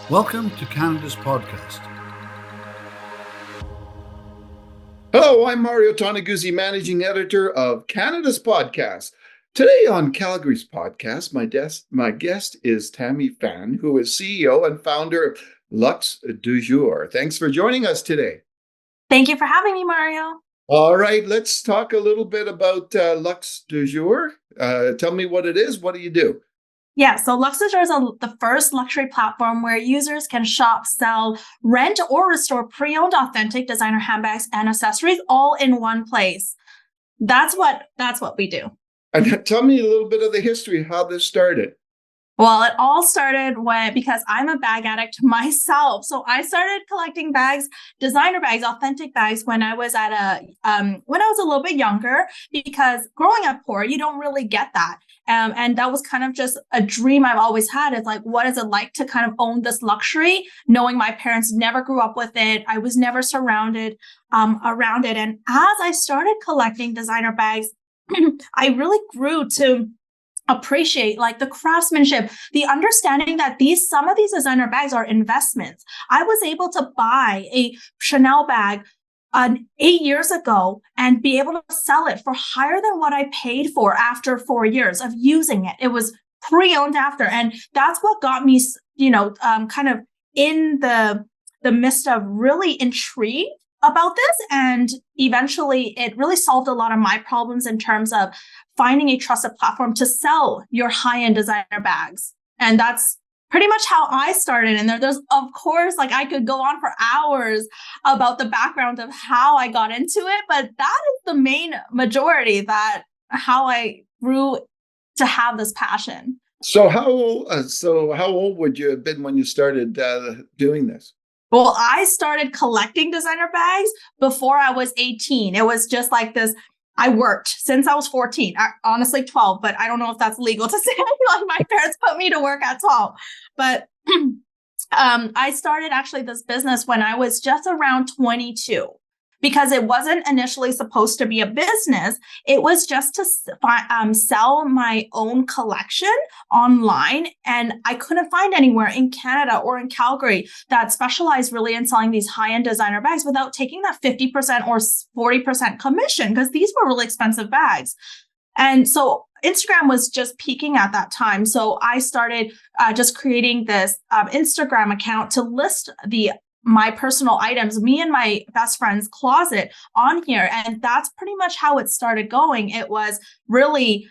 Welcome to Canada's podcast. Hello, I'm Mario Toneguzzi, Managing Editor of Canada's Podcast. Today on Calgary's podcast, my guest is Tammy Fan, who is CEO and founder of Luxe du Jour. Thanks for joining us today. Thank you for having me, Mario. All right, let's talk a little bit about Luxe du Jour. Tell me what it is. What do you do? Yeah, so Luxe du Jour is the first luxury platform where users can shop, sell, rent, or restore pre-owned authentic designer handbags and accessories all in one place. That's what we do. And tell me a little bit of the history, how this started. Well, it all started because I'm a bag addict myself. So I started collecting bags, designer bags, authentic bags when I was when I was a little bit younger, because growing up poor, you don't really get that. And that was kind of just a dream I've always had. It's like, what is it like to kind of own this luxury, knowing my parents never grew up with it. I was never surrounded around it. And as I started collecting designer bags, I really grew to appreciate like the craftsmanship, the understanding that some of these designer bags are investments. I was able to buy a Chanel bag 8 years ago and be able to sell it for higher than what I paid for after 4 years of using it. It was pre-owned after. And that's what got me, kind of in the midst of really intrigued about this. And eventually it really solved a lot of my problems in terms of finding a trusted platform to sell your high-end designer bags. And that's pretty much how I started. And there's, of course, like I could go on for hours about the background of how I got into it, but that is the main majority how I grew to have this passion. So how old would you have been when you started doing this? Well, I started collecting designer bags before I was 18. It was just like this. I worked since I was 14, honestly 12, but I don't know if that's legal to say. Like my parents put me to work at 12. But I started actually this business when I was just around 22, because it wasn't initially supposed to be a business. It was just to sell my own collection online. And I couldn't find anywhere in Canada or in Calgary that specialized really in selling these high-end designer bags without taking that 50% or 40% commission, because these were really expensive bags. And so Instagram was just peaking at that time. So I started just creating this Instagram account to list my personal items, me and my best friend's closet on here. And that's pretty much how it started going. It was really,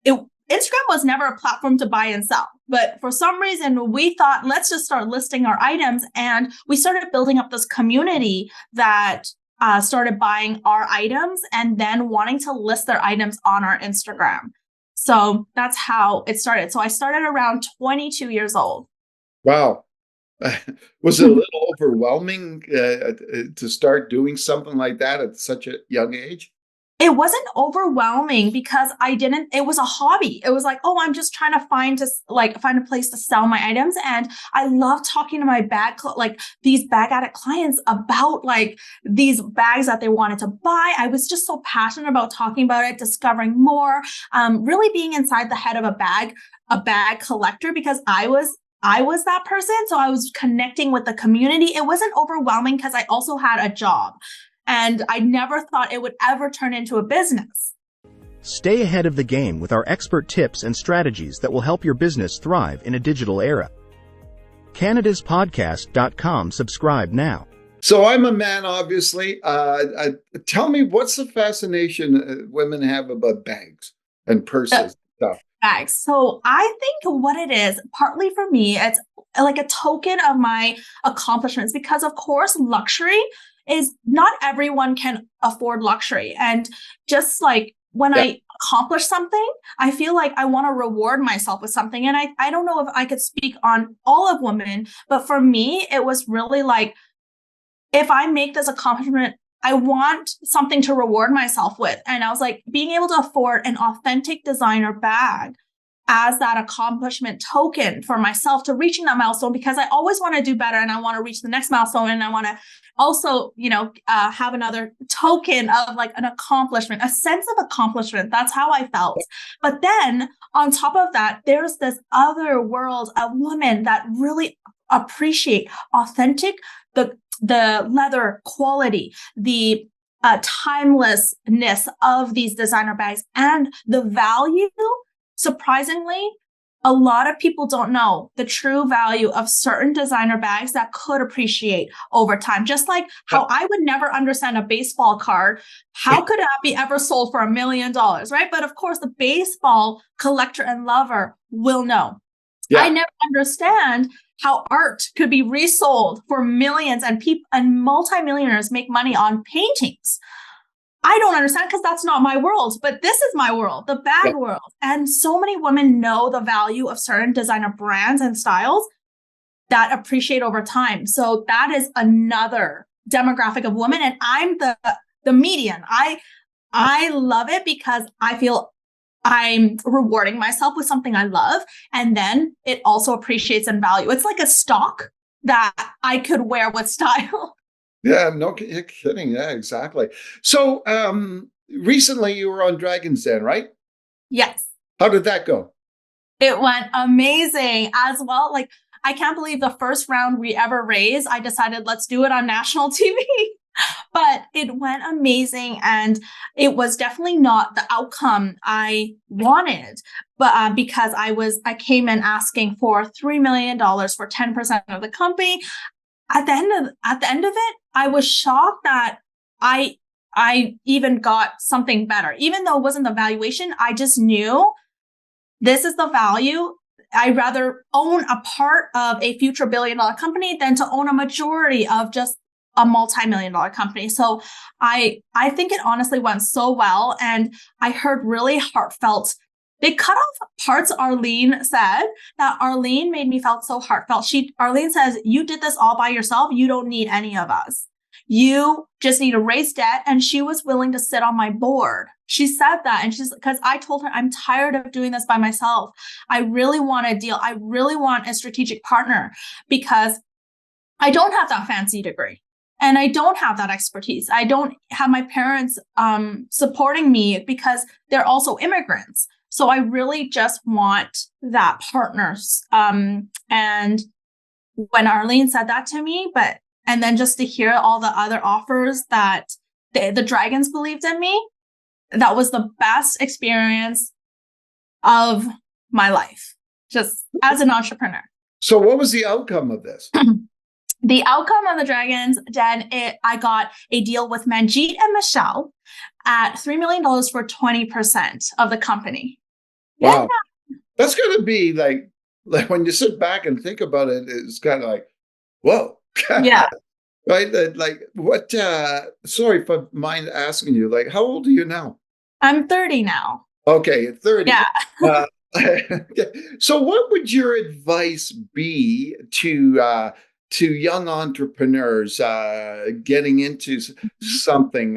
Instagram was never a platform to buy and sell. But for some reason, we thought, let's just start listing our items. And we started building up this community that started buying our items and then wanting to list their items on our Instagram. So that's how it started. So I started around 22 years old. Wow. Was it a little overwhelming to start doing something like that at such a young age? It wasn't overwhelming because it was a hobby. It was like, oh, I'm just trying to find a place to sell my items. And I love talking to my these bag addict clients about like these bags that they wanted to buy. I was just so passionate about talking about it, discovering more, really being inside the head of a bag collector, because I was that person. So I was connecting with the community. It wasn't overwhelming because I also had a job and I never thought it would ever turn into a business. Stay ahead of the game with our expert tips and strategies that will help your business thrive in a digital era. CanadasPodcast.com. Subscribe now. So I'm a man, obviously. Tell me, what's the fascination women have about bags and purses and stuff? Bags. So I think what it is, partly for me, it's like a token of my accomplishments, because of course, luxury is not everyone can afford luxury. And just like when I accomplish something, I feel like I want to reward myself with something. And I don't know if I could speak on all of women, but for me, it was really like, if I make this accomplishment, I want something to reward myself with. And I was like, being able to afford an authentic designer bag as that accomplishment token for myself to reaching that milestone, because I always want to do better and I want to reach the next milestone. And I want to also, have another token of like an accomplishment, a sense of accomplishment. That's how I felt. But then on top of that, there's this other world of women that really appreciate authentic, the leather quality, the timelessness of these designer bags, and the value. Surprisingly, a lot of people don't know the true value of certain designer bags that could appreciate over time. Just like how I would never understand a baseball card. How could that be ever sold for $1 million, right? But of course, the baseball collector and lover will know. Yeah. I never understand how art could be resold for millions, and people and multimillionaires make money on paintings. I don't understand, because that's not my world, but this is my world, the bag world. And so many women know the value of certain designer brands and styles that appreciate over time. So that is another demographic of women. And I'm the median. I love it because I feel I'm rewarding myself with something I love. And then it also appreciates in value. It's like a stock that I could wear with style. Yeah, no you're kidding. Yeah, exactly. So recently you were on Dragon's Den, right? Yes. How did that go? It went amazing as well. Like, I can't believe the first round we ever raised, I decided let's do it on national TV. But it went amazing, and it was definitely not the outcome I wanted. But because I came in asking for $3 million for 10% of the company. At the end of it, I was shocked that I even got something better. Even though it wasn't the valuation, I just knew this is the value. I'd rather own a part of a future $1 billion company than to own a majority of just a multi-million-dollar company. So I think it honestly went so well. And I heard really heartfelt. They cut off parts Arlene said that Arlene made me felt so heartfelt. Arlene says, you did this all by yourself. You don't need any of us. You just need to raise debt. And she was willing to sit on my board. She said that. And because I told her, I'm tired of doing this by myself. I really want a deal. I really want a strategic partner, because I don't have that fancy degree. And I don't have that expertise. I don't have my parents supporting me, because they're also immigrants. So I really just want that partners. And when Arlene said that to me, and then just to hear all the other offers that the Dragons believed in me, that was the best experience of my life, just as an entrepreneur. So what was the outcome of this? The outcome of the Dragons Den, I got a deal with Manjeet and Michelle at $3 million for 20% of the company. Wow. Yeah. That's going to be like when you sit back and think about it, it's kind of like, whoa. Yeah. Right? Like what, sorry if I mind asking you, like, how old are you now? I'm 30 now. Okay, 30. Yeah. So what would your advice be to young entrepreneurs getting into something?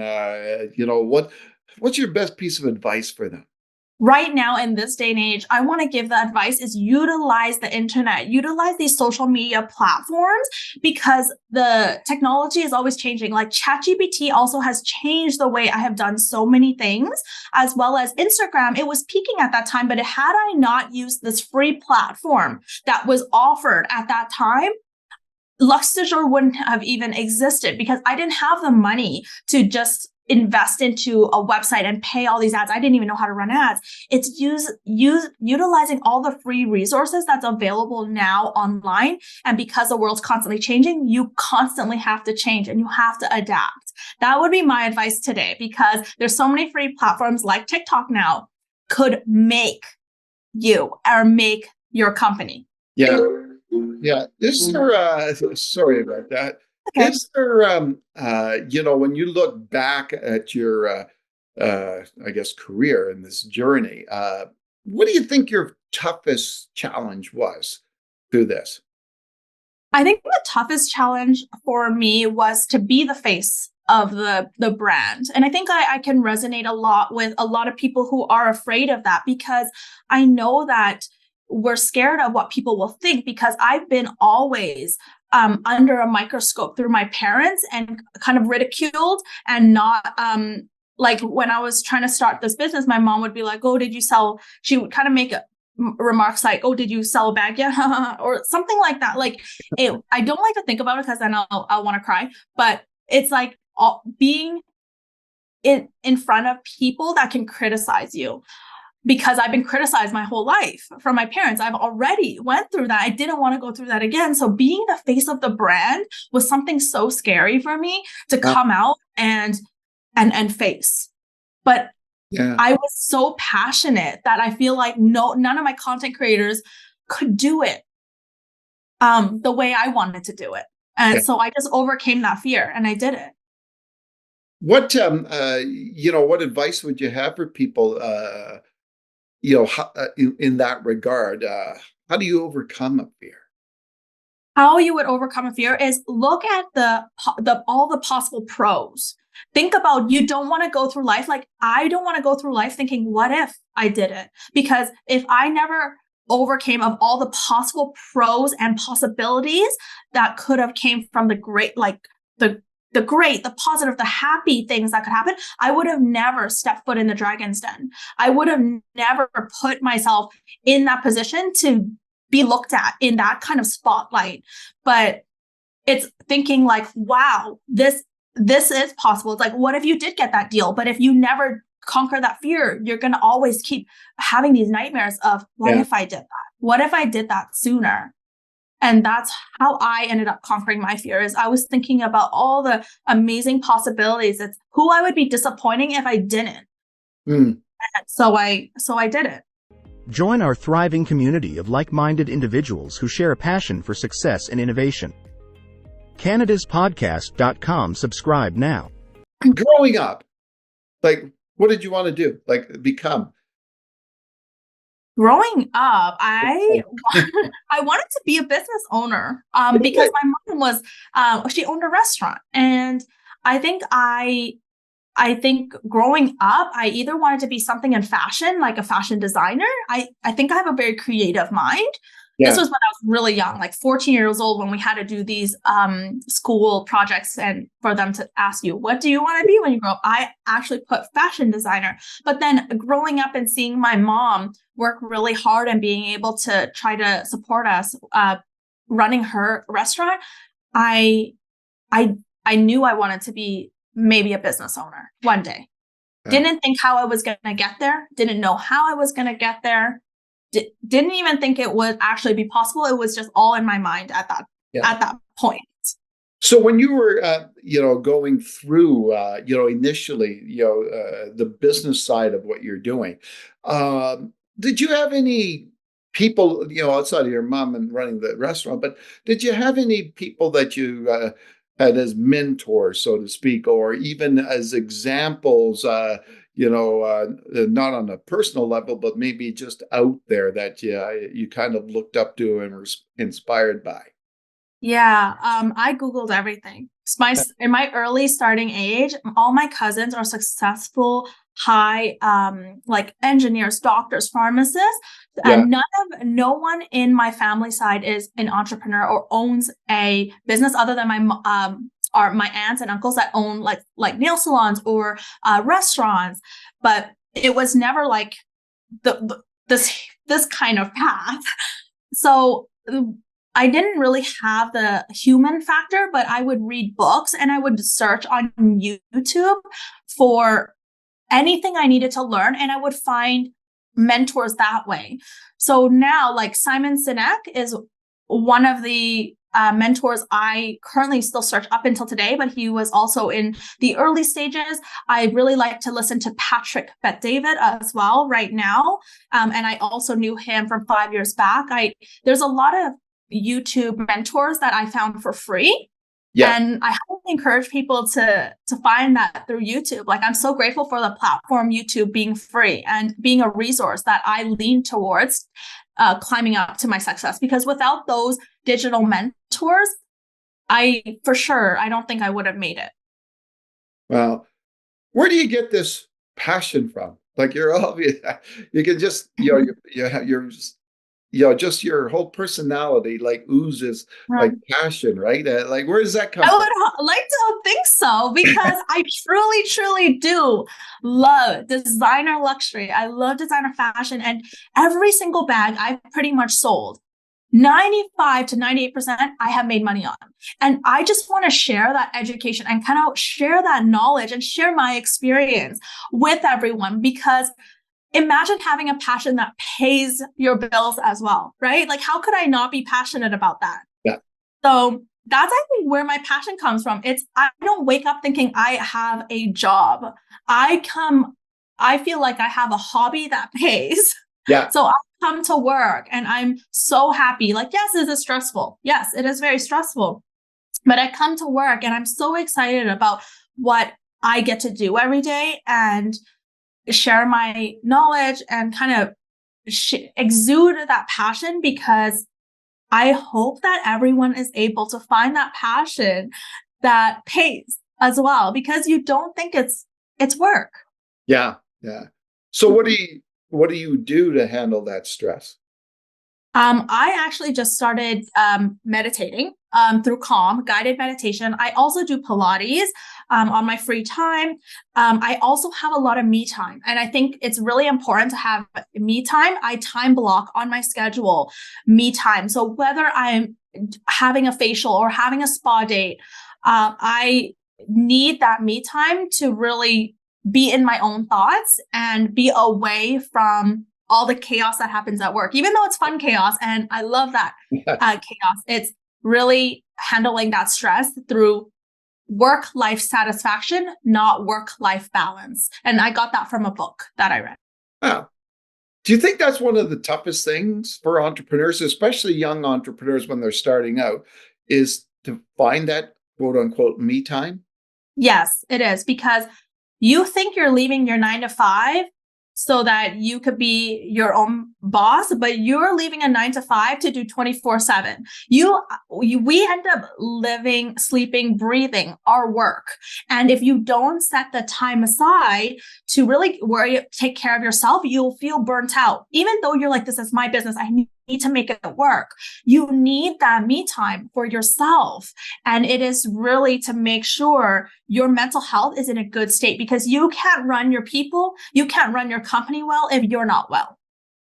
What's your best piece of advice for them? Right now, in this day and age, I want to give the advice is utilize the internet, utilize these social media platforms, because the technology is always changing. Like ChatGPT also has changed the way I have done so many things, as well as Instagram. It was peaking at that time, but had I not used this free platform that was offered at that time, Luxe du Jour wouldn't have even existed, because I didn't have the money to just invest into a website and pay all these ads. I didn't even know how to run ads. It's utilizing all the free resources that's available now online. And because the world's constantly changing, you constantly have to change and you have to adapt. That would be my advice today, because there's so many free platforms like TikTok now could make you or make your company. Yeah. Yeah. Is there, sorry about that. Okay. Is there, when you look back at your, I guess, career in this journey, what do you think your toughest challenge was through this? I think the toughest challenge for me was to be the face of the brand. And I think I can resonate a lot with a lot of people who are afraid of that, because I know that we're scared of what people will think, because I've been always under a microscope through my parents and kind of ridiculed, and not like when I was trying to start this business, my mom would be like, oh, did you sell? She would kind of make remarks like, "Oh, did you sell a bag yet?" or something like that. Like, I don't like to think about it because then I'll want to cry. But it's like being in front of people that can criticize you, because I've been criticized my whole life from my parents. I've already went through that. I didn't want to go through that again. So being the face of the brand was something so scary for me to come out and face. But I was so passionate that I feel like none of my content creators could do it the way I wanted to do it. And so I just overcame that fear and I did it. What what advice would you have for people in that regard? How do you overcome a fear? How you would overcome a fear is look at all the possible pros. Think about, you don't want to go through life. Like, I don't want to go through life thinking, what if I did it? Because if I never overcame of all the possible pros and possibilities that could have came from the great, like the great, the positive, the happy things that could happen, I would have never stepped foot in the Dragon's Den. I would have never put myself in that position to be looked at in that kind of spotlight. But it's thinking like, wow, this is possible. It's like, what if you did get that deal? But if you never conquer that fear, you're going to always keep having these nightmares of, what if I did that? What if I did that sooner? And that's how I ended up conquering my fears. I was thinking about all the amazing possibilities. It's who I would be disappointing if I didn't. So I did it. Join our thriving community of like-minded individuals who share a passion for success and innovation. CanadasPodcast.com. Subscribe now. Growing up, like, what did you want to do? Like, become? Growing up, I wanted to be a business owner because my mom was she owned a restaurant, and I think growing up, I either wanted to be something in fashion, like a fashion designer. I think I have a very creative mind. Yeah. This was when I was really young, like 14 years old, when we had to do these school projects, and for them to ask you, what do you want to be when you grow up? I actually put fashion designer. But then growing up and seeing my mom work really hard and being able to try to support us running her restaurant, I knew I wanted to be maybe a business owner one day. Didn't think how I was going to get there. Didn't know how I was going to get there. Didn't even think it would actually be possible. It was just all in my mind at that point. So when you were, going through, initially, the business side of what you're doing, did you have any people, outside of your mom and running the restaurant, but did you have any people that you had as mentors, so to speak, or even as examples, not on a personal level, but maybe just out there that you kind of looked up to and were inspired by? Yeah, I Googled everything. In my early starting age, all my cousins are successful, high, like engineers, doctors, pharmacists, and no one in my family side is an entrepreneur or owns a business other than my aunts and uncles that own like nail salons or restaurants. But it was never like this kind of path. So I didn't really have the human factor, but I would read books and I would search on YouTube for anything I needed to learn, and I would find mentors that way. So now, like, Simon Sinek is one of the mentors I currently still search up until today, but he was also in the early stages. I really like to listen to Patrick Bet-David as well right now. And I also knew him from 5 years back. There's a lot of YouTube mentors that I found for free. Yeah. And I highly encourage people to find that through YouTube. Like, I'm so grateful for the platform YouTube being free and being a resource that I lean towards climbing up to my success. Because without those digital mentors, I don't think I would have made it. Well, where do you get this passion from? Like, you're obvious, you can just, just your whole personality like oozes like passion, right? Like, where does that come I from? would like to think so because I truly, truly do love designer luxury. I love designer fashion, and every single bag I've pretty much sold, 95 to 98%, I have made money on. And I just want to share that education and kind of share that knowledge and share my experience with everyone, because imagine having a passion that pays your bills as well, right? Like, how could I not be passionate about that? Yeah. So that's, I think, where my passion comes from. I don't wake up thinking I have a job. I feel like I have a hobby that pays. Yeah. So I come to work and I'm so happy. Like, yes, it is stressful. Yes, it is very stressful. But I come to work and I'm so excited about what I get to do every day and share my knowledge and kind of exude that passion, because I hope that everyone is able to find that passion that pays as well, because you don't think it's work. Yeah. Yeah. So what do you do to handle that stress? I actually just started meditating through Calm, guided meditation. I also do Pilates on my free time. I also have a lot of me time. And I think it's really important to have me time. I time block on my schedule, me time. So whether I'm having a facial or having a spa date, I need that me time to really be in my own thoughts and be away from all the chaos that happens at work, even though it's fun chaos. And I love that chaos. It's really handling that stress through work-life satisfaction, not work-life balance. And I got that from a book that I read. Wow. Do you think that's one of the toughest things for entrepreneurs, especially young entrepreneurs when they're starting out, is to find that quote unquote me time? Yes, it is, because you think you're leaving your 9 to 5 so that you could be your own boss, but you're leaving a 9 to 5 to do 24/7. We end up living, sleeping, breathing our work. And if you don't set the time aside to really take care of yourself, you'll feel burnt out. Even though you're like, this is my business, I need to make it work. You need that me time for yourself. And it is really to make sure your mental health is in a good state, because you can't run your people, you can't run your company well if you're not well.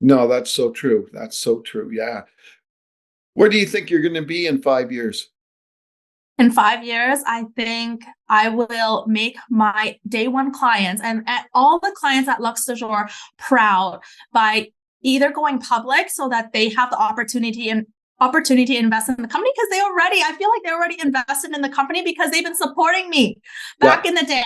No, that's so true. That's so true. Yeah. Where do you think you're going to be in 5 years? In 5 years, I think I will make my day one clients and all the clients at Luxe du Jour proud by either going public so that they have the opportunity to invest in the company, because I feel like they already invested in the company because they've been supporting me back in the day.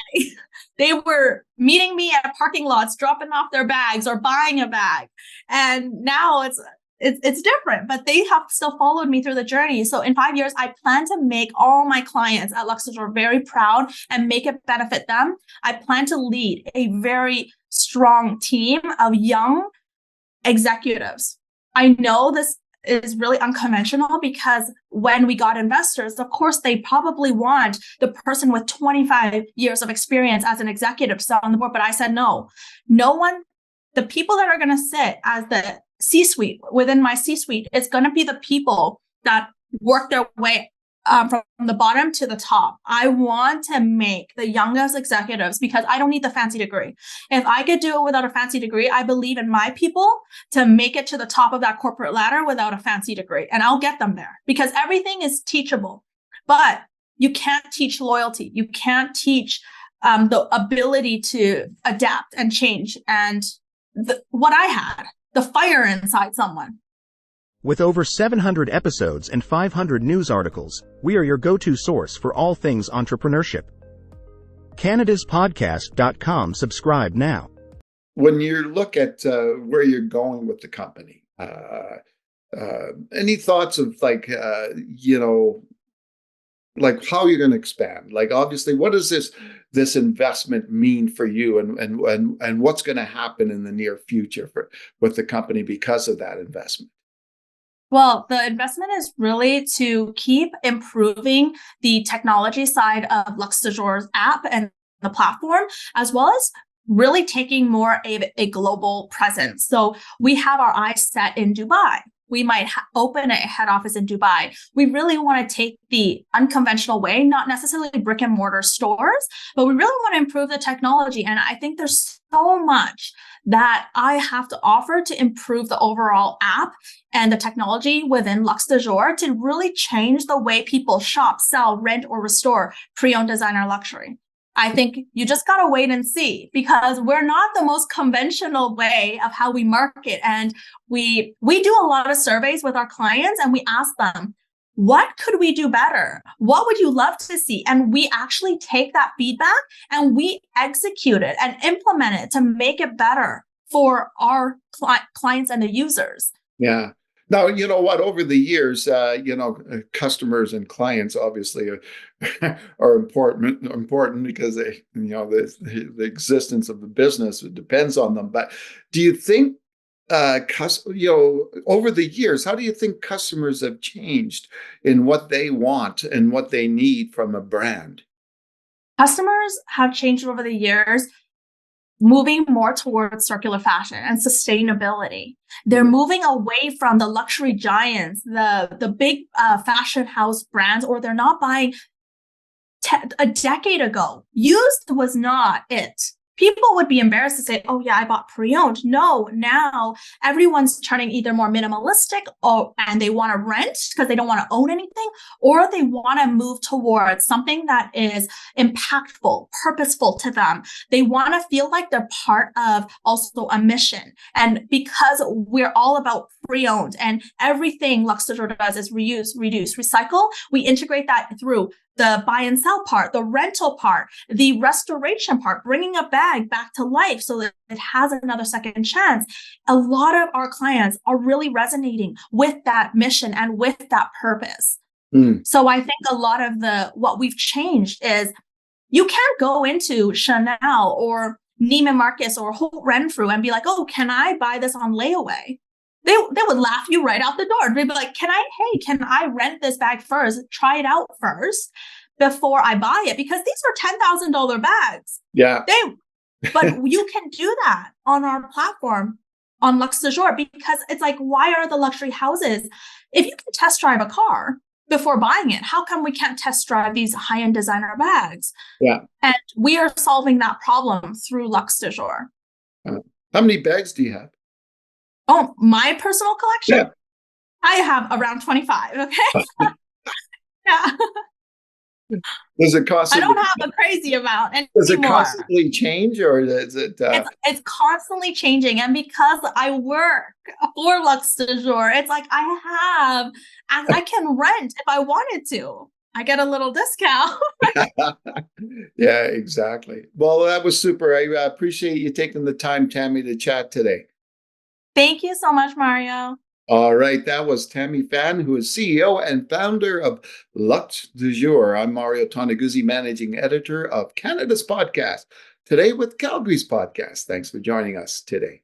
They were meeting me at parking lots, dropping off their bags or buying a bag. And now it's different, but they have still followed me through the journey. So in 5 years, I plan to make all my clients at Luxe du Jour very proud and make it benefit them. I plan to lead a very strong team of young executives. I know this is really unconventional, because when we got investors, of course, they probably want the person with 25 years of experience as an executive to sit on the board. But I said, no one, the people that are going to sit as the C-suite within my C-suite is going to be the people that work their way from the bottom to the top. I want to make the youngest executives, because I don't need the fancy degree. If I could do it without a fancy degree, I believe in my people to make it to the top of that corporate ladder without a fancy degree. And I'll get them there, because everything is teachable. But you can't teach loyalty. You can't teach the ability to adapt and change. And what I had, the fire inside someone. With over 700 episodes and 500 news articles, we are your go-to source for all things entrepreneurship. CanadasPodcast.com. Subscribe now. When you look at where you're going with the company, any thoughts of like how you're going to expand? Like, obviously, what does this investment mean for you, and what's going to happen in the near future with the company because of that investment? Well, the investment is really to keep improving the technology side of Luxe du Jour's app and the platform, as well as really taking more of a global presence. So we have our eyes set in Dubai. we might open a head office in Dubai. We really want to take the unconventional way, not necessarily brick and mortar stores, but we really want to improve the technology. And I think there's so much that I have to offer to improve the overall app and the technology within Luxe du Jour to really change the way people shop, sell, rent, or restore pre-owned designer luxury. I think you just got to wait and see, because we're not the most conventional way of how we market. And we do a lot of surveys with our clients and we ask them, what could we do better? What would you love to see? And we actually take that feedback and we execute it and implement it to make it better for our clients and the users. Yeah. Now, you know what, over the years, customers and clients obviously are important because they, the existence of the business depends on them. But do you think, over the years, how do you think customers have changed in what they want and what they need from a brand? Customers have changed over the years, moving more towards circular fashion and sustainability. They're moving away from the luxury giants, the big fashion house brands, or they're not buying a decade ago. Used was not it. People would be embarrassed to say, oh yeah, I bought pre-owned. No, now everyone's turning either more minimalistic and they want to rent because they don't want to own anything, or they want to move towards something that is impactful, purposeful to them. They want to feel like they're part of also a mission. And because we're all about pre-owned and everything Luxe du Jour does is reuse, reduce, recycle, we integrate that through the buy and sell part, the rental part, the restoration part, bringing a bag back to life so that it has another second chance. A lot of our clients are really resonating with that mission and with that purpose. So I think a lot of what we've changed is you can't go into Chanel or Neiman Marcus or Holt Renfrew and be like, oh, can I buy this on layaway? They would laugh you right out the door. They'd be like, can I rent this bag first, try it out first before I buy it? Because these are $10,000 bags. Yeah. But you can do that on our platform on Luxe du Jour, because it's like, why are the luxury houses? If you can test drive a car before buying it, how come we can't test drive these high-end designer bags? Yeah. And we are solving that problem through Luxe du Jour. How many bags do you have? Oh, my personal collection? Yeah. I have around 25, okay? Yeah. Does it I don't have a crazy amount anymore. Does it constantly change, or is it? It's constantly changing. And because I work for Luxe du Jour, it's like I can rent if I wanted to. I get a little discount. Yeah, exactly. Well, that was super. I appreciate you taking the time, Tammy, to chat today. Thank you so much, Mario. All right, that was Tammy Fan, who is CEO and founder of Luxe du Jour. I'm Mario Toneguzzi, managing editor of Canada's podcast, today with Calgary's podcast. Thanks for joining us today.